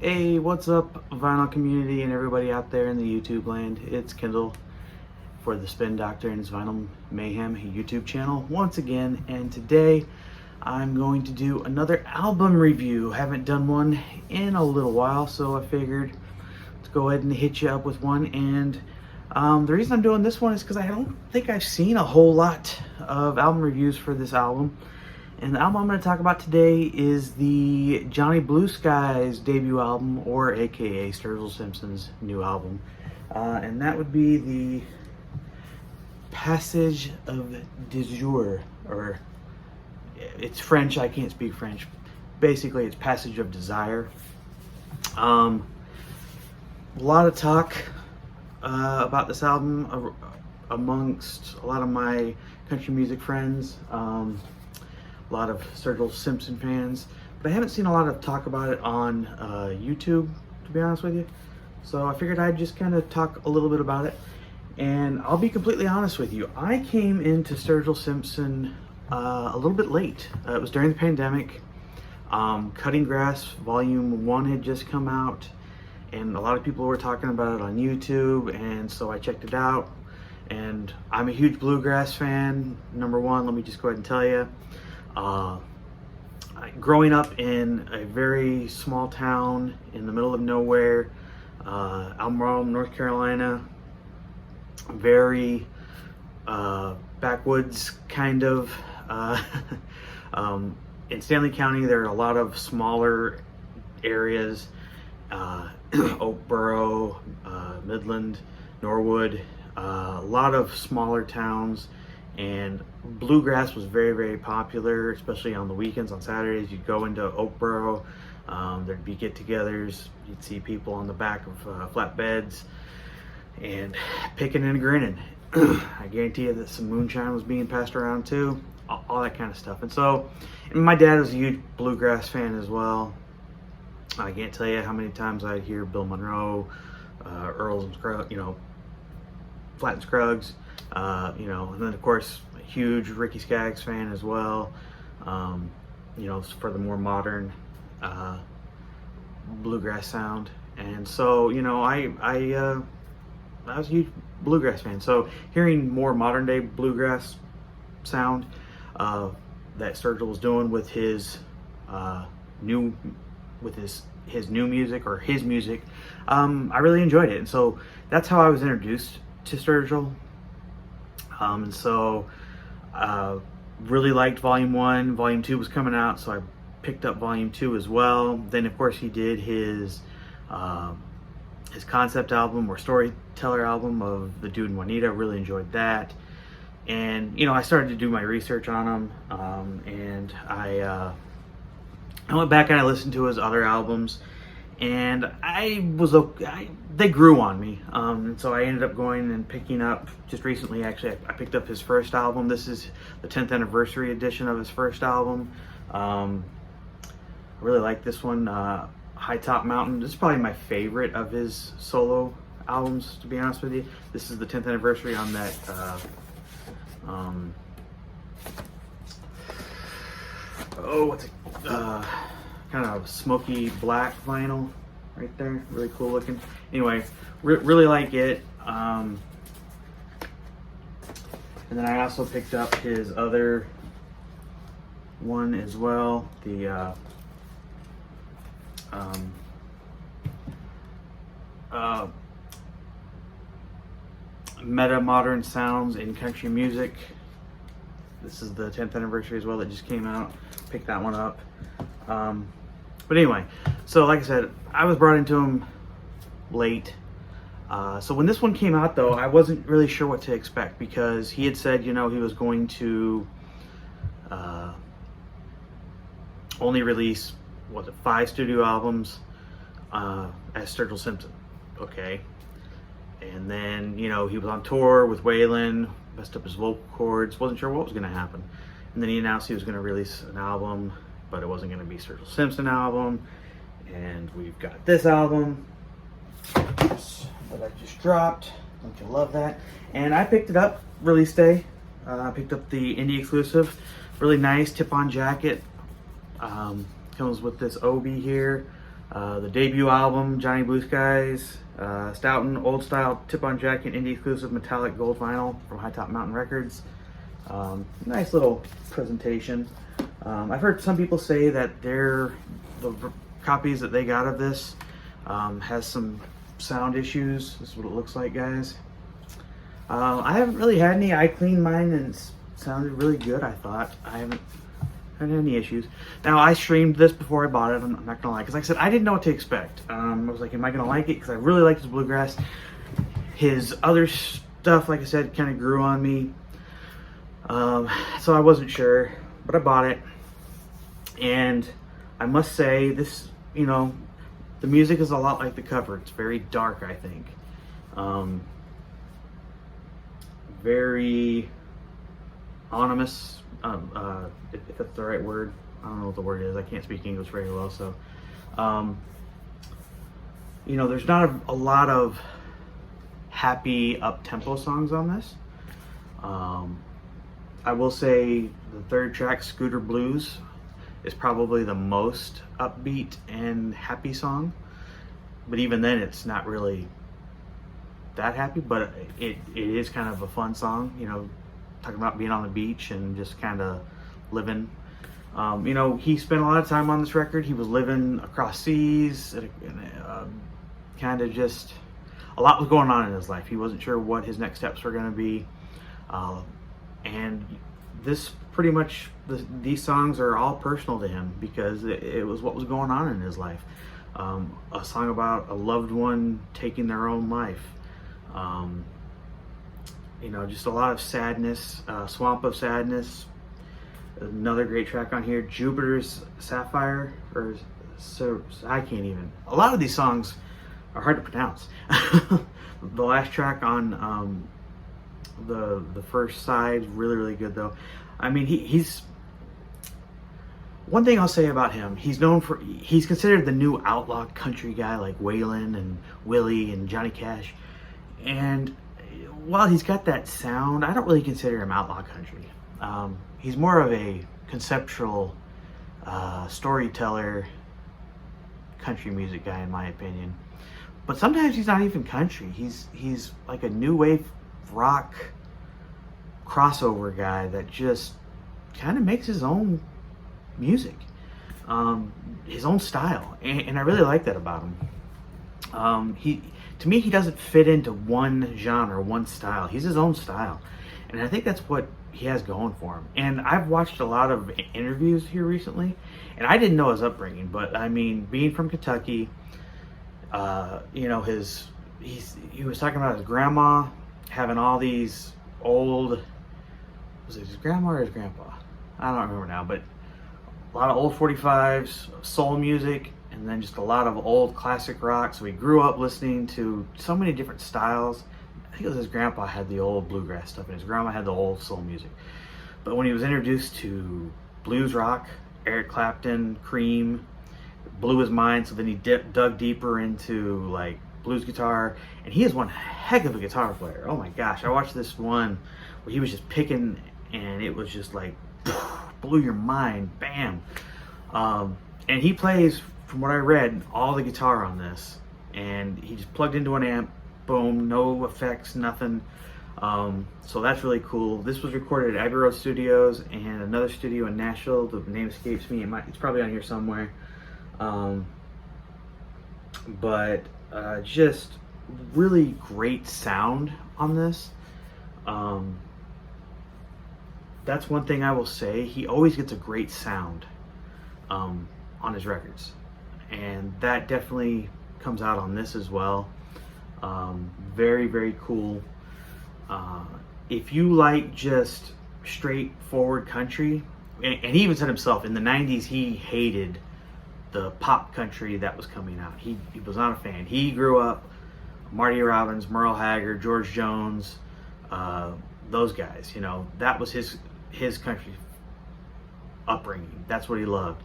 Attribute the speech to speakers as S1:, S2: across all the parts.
S1: Hey, what's up, vinyl community and everybody out there in the YouTube land? It's Kendall for the Spin Doctor and his Vinyl Mayhem YouTube channel once again, and today I'm going to do another album review. Haven't done one in a little while, so I figured let's go ahead and hit you up with one. And the reason I'm doing this one is because I don't think I've seen a whole lot of album reviews for this album. And the album I'm going to talk about today is the Johnny Blue Sky's debut album, or aka Sturgill Simpson's new album. And that would be the Passage of Desir, or it's French, I can't speak French. Basically, it's Passage of Desire. A lot of talk about this album amongst a lot of my country music friends. A lot of Sturgill Simpson fans, but I haven't seen a lot of talk about it on YouTube, to be honest with you. So I figured I'd just kind of talk a little bit about it. And I'll be completely honest with you, I came into Sturgill Simpson a little bit late. It was during the pandemic. Cutting Grass Volume 1 had just come out, and a lot of people were talking about it on YouTube, and so I checked it out. And I'm a huge bluegrass fan, number one, let me just go ahead and tell you. Growing up in a very small town in the middle of nowhere, Albemarle, North Carolina, very backwoods kind of. In Stanley County, there are a lot of smaller areas, Oakboro, Midland, Norwood, a lot of smaller towns. And bluegrass was very, very popular, especially on the weekends. On Saturdays, you'd go into Oakboro, there'd be get-togethers, you'd see people on the back of flatbeds and picking and grinning. I guarantee you that some moonshine was being passed around too, all that kind of stuff. And so, and my dad was a huge bluegrass fan as well. I can't tell you how many times I'd hear Bill Monroe, Earls and Scruggs, Flat and Scruggs. And then of course a huge Ricky Skaggs fan as well, for the more modern bluegrass sound. And so I was a huge bluegrass fan, so hearing more modern day bluegrass sound that Sturgill was doing with his new music, or his music, I really enjoyed it. And so that's how I was introduced to Sturgill. And so really liked Volume 1. Volume 2 was coming out, so I picked up Volume 2 as well. Then of course he did his concept album, or storyteller album, of The Dude and Juanita. Really enjoyed that. And I started to do my research on him, and I went back and I listened to his other albums, and they grew on me. And so I ended up going and picking up, just recently actually, I picked up his first album. This is the 10th anniversary edition of his first album. I really like this one, High Top Mountain. This is probably my favorite of his solo albums, to be honest with you. This is the 10th anniversary on that what's it, kind of smoky black vinyl right there, really cool looking. Anyway, really like it. And then I also picked up his other one as well, the Meta Modern Sounds in Country Music. This is the 10th anniversary as well, that just came out. Picked that one up. But anyway, so like I said, I was brought into him late. So when this one came out though, I wasn't really sure what to expect, because he had said, he was going to only release, 5 studio albums as Sturgill Simpson. Okay. And then, he was on tour with Waylon, messed up his vocal cords, wasn't sure what was going to happen. And then he announced he was going to release an album, but it wasn't going to be Sturgill Simpson album. And we've got this album that I just dropped. Don't you love that? And I picked it up release day. I picked up the indie exclusive. Really nice tip-on jacket. Comes with this obi here. The debut album, Johnny Blue Skies, Stoughton, old style tip-on jacket, indie exclusive metallic gold vinyl from High Top Mountain Records. Nice little presentation. I've heard some people say that the copies that they got of this has some sound issues. This is what it looks like, guys. I haven't really had any. I cleaned mine and it sounded really good, I thought. I haven't had any issues. Now, I streamed this before I bought it, I'm not gonna lie, because like I said, I didn't know what to expect. I was like, am I gonna like it? Because I really liked his bluegrass. His other stuff, like I said, kind of grew on me. So I wasn't sure, but I bought it. And I must say, this, you know, the music is a lot like the cover. It's very dark, I think. Very ominous, if that's the right word. I don't know what the word is. I can't speak English very well, so you know, there's not a lot of happy up-tempo songs on this. I will say the third track, Scooter Blues, is probably the most upbeat and happy song, but even then it's not really that happy, but it is kind of a fun song, you know, talking about being on the beach and just kind of living. You know, he spent a lot of time on this record. He was living across seas, kind of just, a lot was going on in his life. He wasn't sure what his next steps were going to be. And this pretty much, these songs are all personal to him because it was what was going on in his life. A song about a loved one taking their own life. You know, just a lot of sadness, Swamp of Sadness. Another great track on here, Jupiter's Sapphire, or so I can't even. A lot of these songs are hard to pronounce. The last track on the first side, really good though. I mean, he's one thing I'll say about him, he's considered the new outlaw country guy like Waylon and Willie and Johnny Cash. And while he's got that sound, I don't really consider him outlaw country. He's more of a conceptual storyteller country music guy, in my opinion. But sometimes he's not even country. He's like a new wave rock crossover guy that just kind of makes his own music, his own style, and I really like that about him. To me, he doesn't fit into one genre, one style. He's his own style, and I think that's what he has going for him. And I've watched a lot of interviews here recently, and I didn't know his upbringing, but I mean, being from Kentucky, you know, he was talking about his grandma having all these old, was it his grandma or his grandpa? I don't remember now, but a lot of old 45s, soul music, and then just a lot of old classic rock. So he grew up listening to so many different styles. I think it was his grandpa had the old bluegrass stuff, and his grandma had the old soul music. But when he was introduced to blues rock, Eric Clapton, Cream, blew his mind. So then he dug deeper into like blues guitar, and he is one heck of a guitar player. Oh my gosh, I watched this one where he was just picking, and it was just like blew your mind, bam. And he plays, from what I read, all the guitar on this, and he just plugged into an amp, boom, no effects, nothing. So that's really cool. This was recorded at Abbey Road Studios and another studio in Nashville. The name escapes me. It's probably on here somewhere. But just really great sound on this. That's one thing I will say. He always gets a great sound on his records, and that definitely comes out on this as well. Very cool. If you like just straightforward country, and he even said himself in the 90s he hated the pop country that was coming out. He was not a fan. He grew up Marty Robbins, Merle Haggard, George Jones, those guys, you know, that was his country upbringing. That's what he loved.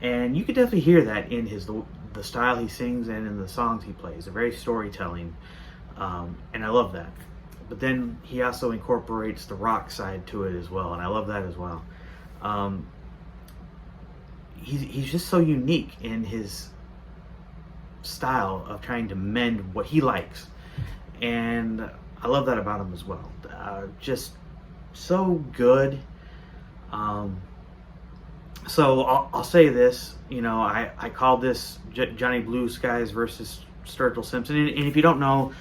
S1: And you could definitely hear that in the style he sings and in the songs he plays. They're very storytelling, and I love that. But then he also incorporates the rock side to it as well, and I love that as well. He's just so unique in his style of trying to mend what he likes, and I love that about him as well. Just so good. So I'll say this, you know, I called this Johnny Blue Skies versus Sturgill Simpson, and if you don't know,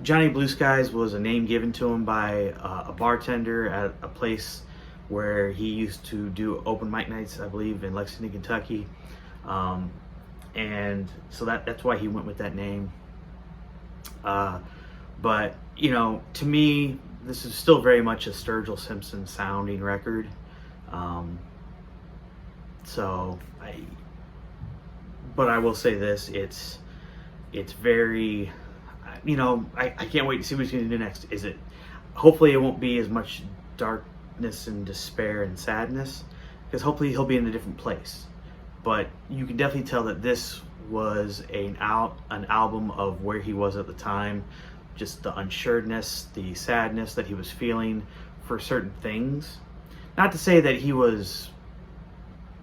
S1: Johnny Blue Skies was a name given to him by a bartender at a place where he used to do open mic nights, I believe, in Lexington, Kentucky. And so that's why he went with that name. But, you know, to me, this is still very much a Sturgill Simpson sounding record. But I will say this, it's very, you know, I can't wait to see what he's going to do next. Hopefully it won't be as much darkness and despair and sadness, because hopefully he'll be in a different place. But you can definitely tell that this was an album of where he was at the time, just the unsureness, the sadness that he was feeling for certain things. Not to say that he was,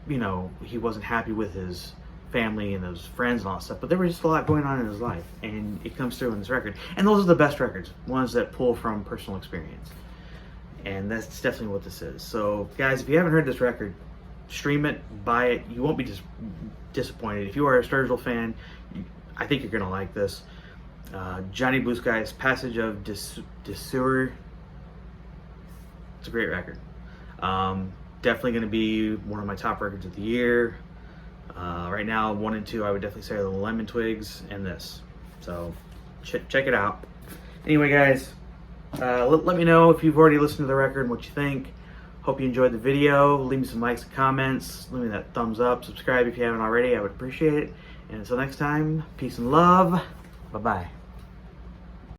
S1: you know, he wasn't happy with his family and his friends and all that stuff, but there was just a lot going on in his life, and it comes through in this record. And those are the best records, ones that pull from personal experience. And that's definitely what this is. So guys, if you haven't heard this record, stream it, buy it. You won't be disappointed. If you are a Sturgill fan, I think you're gonna like this. Johnny Blue Skies, Passage of Desir. It's a great record. Definitely gonna be one of my top records of the year. Right now, 1 and 2, I would definitely say are the Lemon Twigs and this. So check it out. Anyway, guys, let me know if you've already listened to the record and what you think. Hope you enjoyed the video. Leave me some likes and comments. Leave me that thumbs up. Subscribe if you haven't already. I would appreciate it. And until next time, peace and love. Bye-bye.